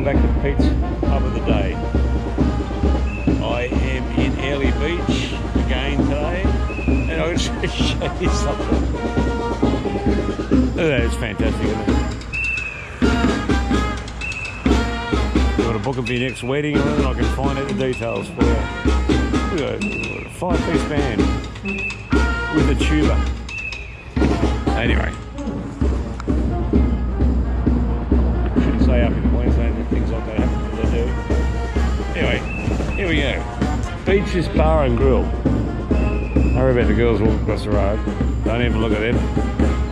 welcome back to Pete's Pub of the Day. I am in Airlie Beach again today, and I'll just show you something. Look at that, it's fantastic, isn't it? You want to book it for your next wedding or anything, I can find out the details for you. Look at that, a 5-piece band with a tuba. Anyway. Up in Queensland and things like that happen to do. Anyway, here we go. Beaches Bar and Grill. Don't worry about the girls walking across the road. Don't even look at them.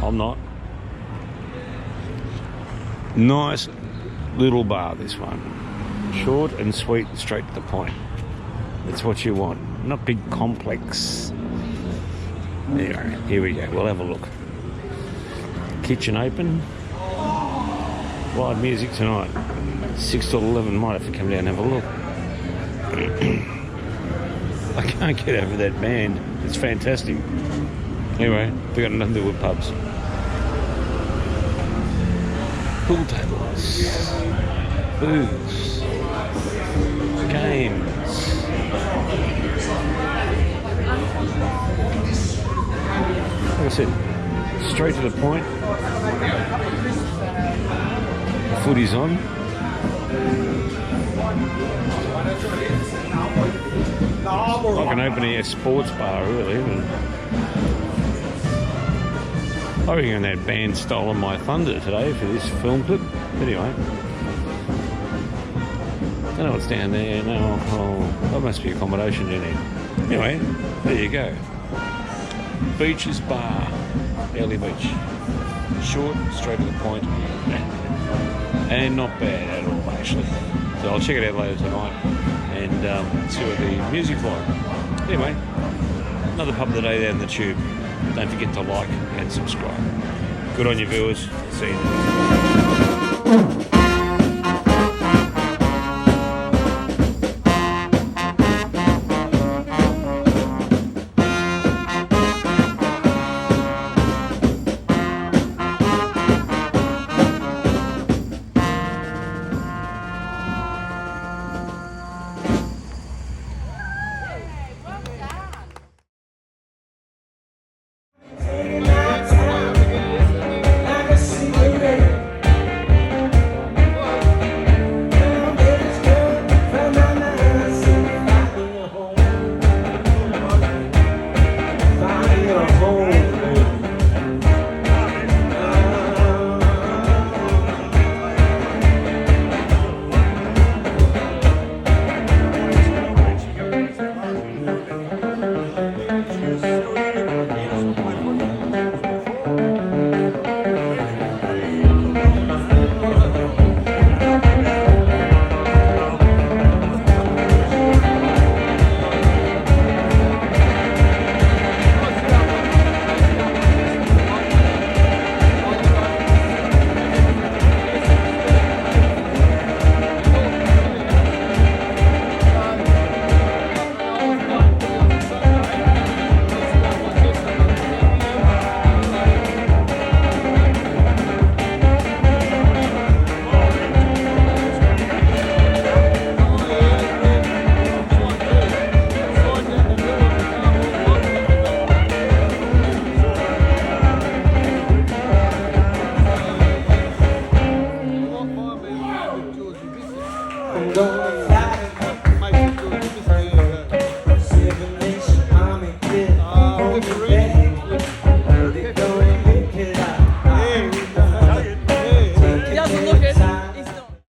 I'm not. Nice little bar, this one. Short and sweet and straight to the point. That's what you want. Not big complex. Anyway, here we go. We'll have a look. Kitchen open. Live music tonight, 6 till 11. Might have to come down and have a look. I can't get over that band. It's fantastic. Anyway, we got nothing to do with pubs. Pool tables, booze, games. Like I said, straight to the point. Footy's on. Like an open air sports bar, really. I reckon that band stolen my thunder today for this film clip. Anyway, don't know what's down there. No, that must be accommodation down there. Anyway, there you go. Beaches Bar, Airlie Beach. Short, straight to the point. And not bad at all, actually. So I'll check it out later tonight and see what the music's like. Anyway, another pub of the day there in the tube. Don't forget to like and subscribe. Good on you, viewers. See you.